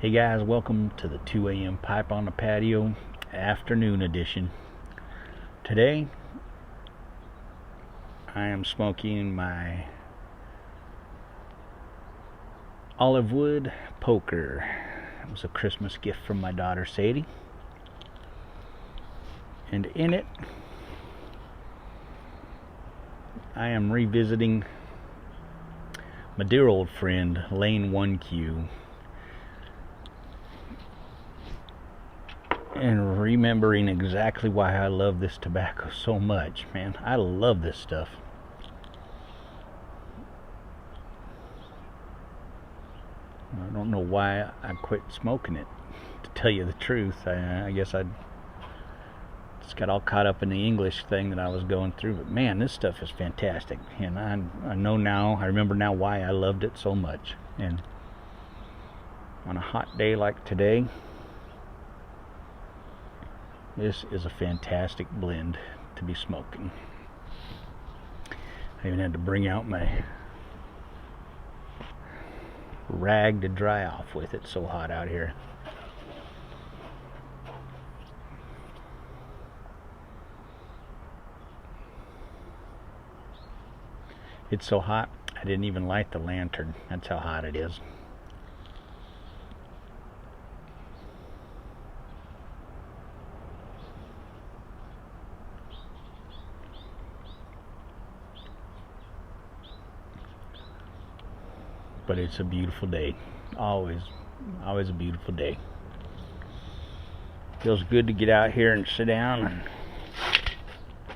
Hey guys, welcome to the 2 a.m. Pipe on the Patio afternoon edition. Today I am smoking my Olivewood poker. It was a Christmas gift from my daughter Sadie. And in it I am revisiting my dear old friend Lane 1Q. And remembering exactly why I love this tobacco so much. Man, I love this stuff. I don't know why I quit smoking it, to tell you the truth. I guess I just got all caught up in the English thing that I was going through. But man, this stuff is fantastic. And I know now, I remember now why I loved it so much. And on a hot day like today, this is a fantastic blend to be smoking. I even had to bring out my rag to dry off with. It's so hot out here. It's so hot, I didn't even light the lantern. That's how hot it is. But it's a beautiful day. Always a beautiful day. Feels good to get out here and sit down. And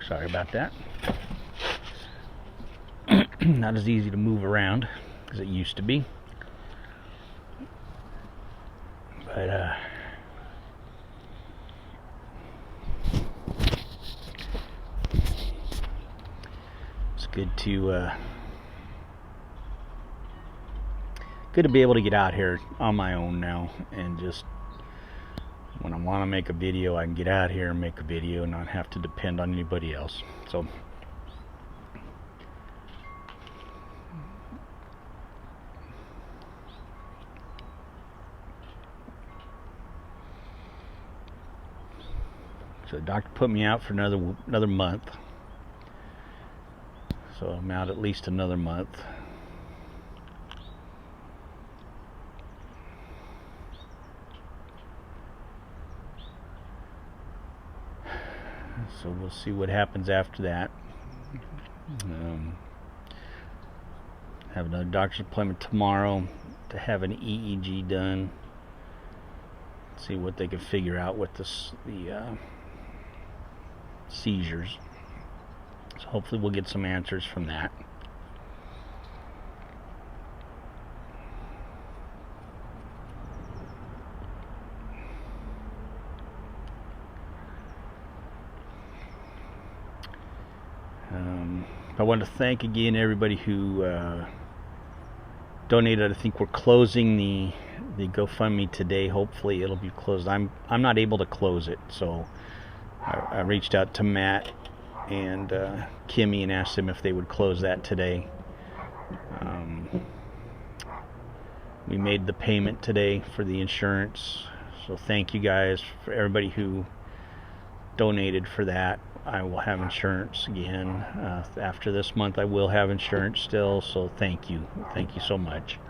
sorry about that. Not as easy to move around as it used to be. But it's good to be able to get out here on my own now, and just when I want to make a video, I can get out here and make a video and not have to depend on anybody else. So the doctor put me out for another month, so I'm out at least another month. So we'll see what happens after that. Have another doctor's appointment tomorrow to have an EEG done. See what they can figure out with the seizures. So hopefully we'll get some answers from that. I want to thank again everybody who donated. I think we're closing the GoFundMe today. Hopefully it'll be closed. I'm not able to close it, so I reached out to Matt and Kimmy and asked them if they would close that today. We made the payment today for the insurance, so thank you guys for everybody who donated for that. I will have insurance again after this month. I will have insurance still, so thank you so much.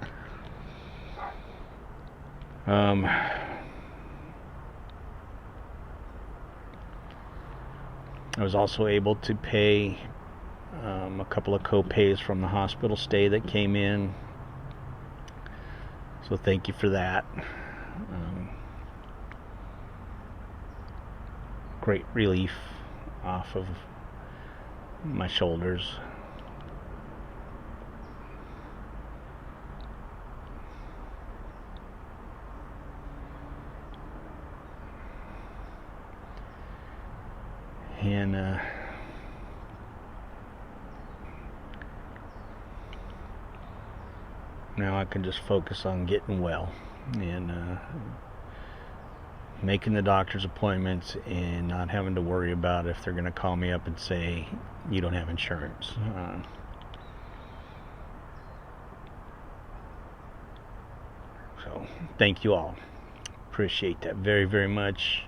I was also able to pay a couple of co-pays from the hospital stay that came in, so thank you for that. Great relief off of my shoulders. And now I can just focus on getting well and making the doctor's appointments and not having to worry about if they're going to call me up and say you don't have insurance. So So thank you all. Appreciate that very, very much.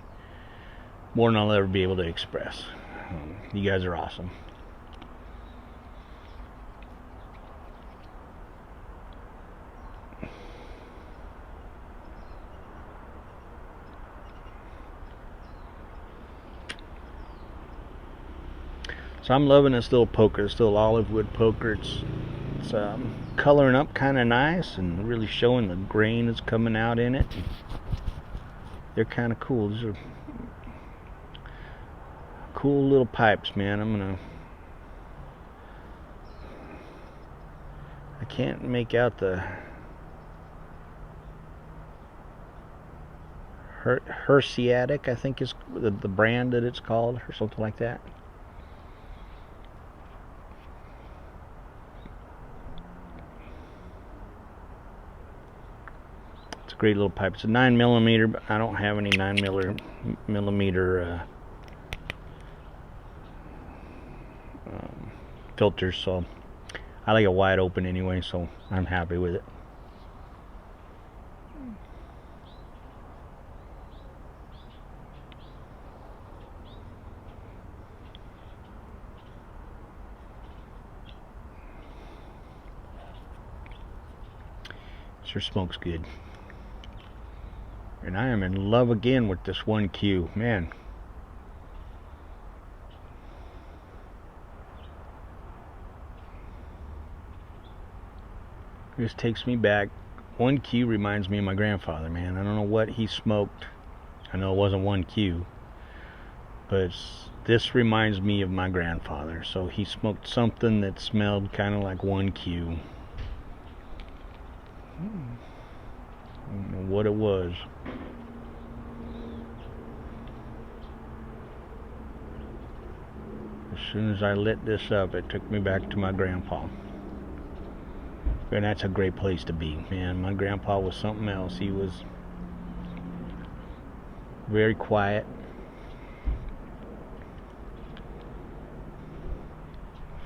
More than I'll ever be able to express. You guys are awesome. So I'm loving this little poker, this little Olivewood poker. It's coloring up kind of nice and really showing the grain that's coming out in it. They're kind of cool. These are cool little pipes, man. I can't make out the Hersiatic, I think is the brand that it's called, or something like that. It's a great little pipe. It's a 9mm, but I don't have any 9mm filters, so I like it wide open anyway, so I'm happy with it. Sure smokes good. And I am in love again with this 1Q, man. This takes me back. 1Q reminds me of my grandfather, man. I don't know what he smoked. I know it wasn't 1Q, but this reminds me of my grandfather. So he smoked something that smelled kind of like 1Q. I don't know what it was. As soon as I lit this up, it took me back to my grandpa. And that's a great place to be, man. My grandpa was something else. He was very quiet.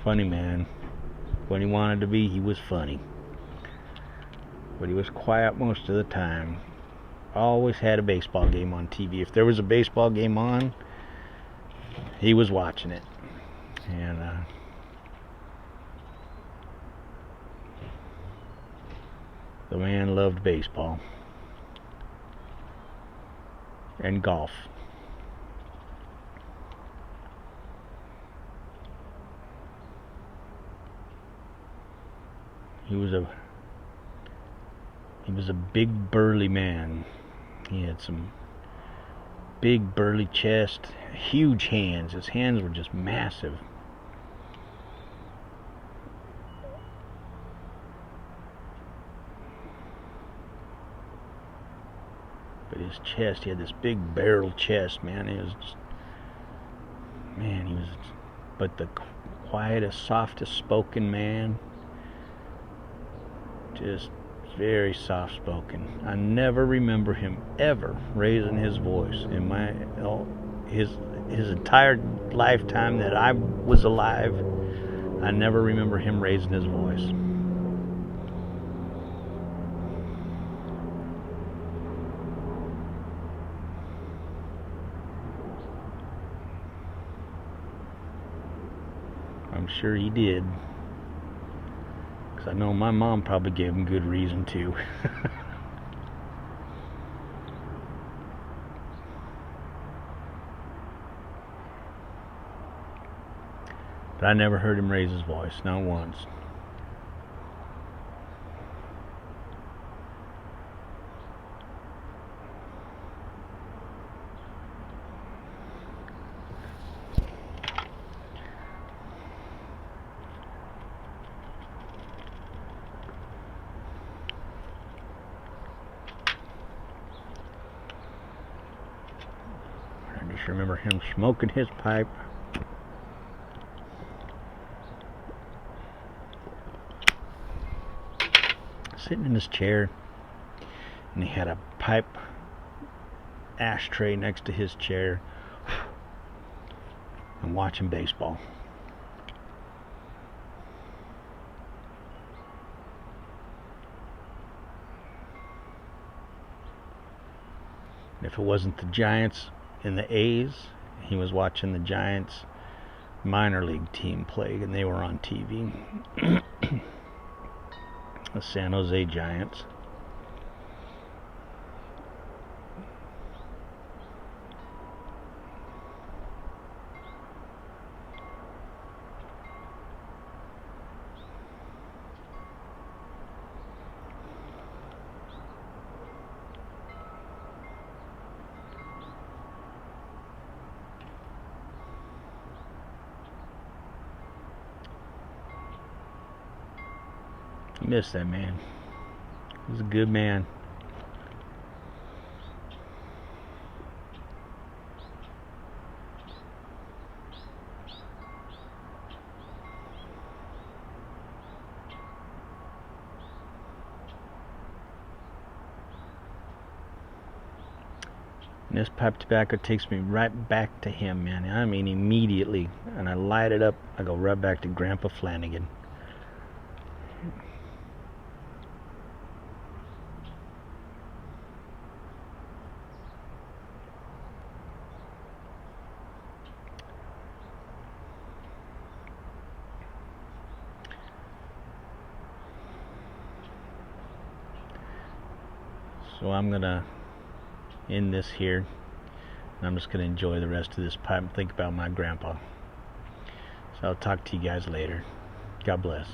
Funny man. When he wanted to be, he was funny. But he was quiet most of the time. Always had a baseball game on TV. If there was a baseball game on, he was watching it. And the man loved baseball and golf. He was a big burly man. He had some big burly chest, huge hands. His hands were just massive. But his chest, he had this big barrel chest, man. It was just, man, he was, but the quietest, softest spoken man. Just very soft spoken. I never remember him ever raising his voice in my his entire lifetime that I was alive. I never remember him raising his voice. I'm sure he did. I know my mom probably gave him good reason to. But I never heard him raise his voice, not once. I just remember him smoking his pipe. Sitting in his chair, and he had a pipe ashtray next to his chair, and watching baseball. if it wasn't the Giants and the A's, he was watching the Giants minor league team play, and they were on TV. The San Jose Giants. I miss that man. He was a good man. And this pipe tobacco takes me right back to him, man. I mean, immediately. And I light it up, I go right back to Grandpa Flanigan. So I'm gonna end this here, and I'm just gonna enjoy the rest of this pipe and think about my grandpa. So I'll talk to you guys later. God bless.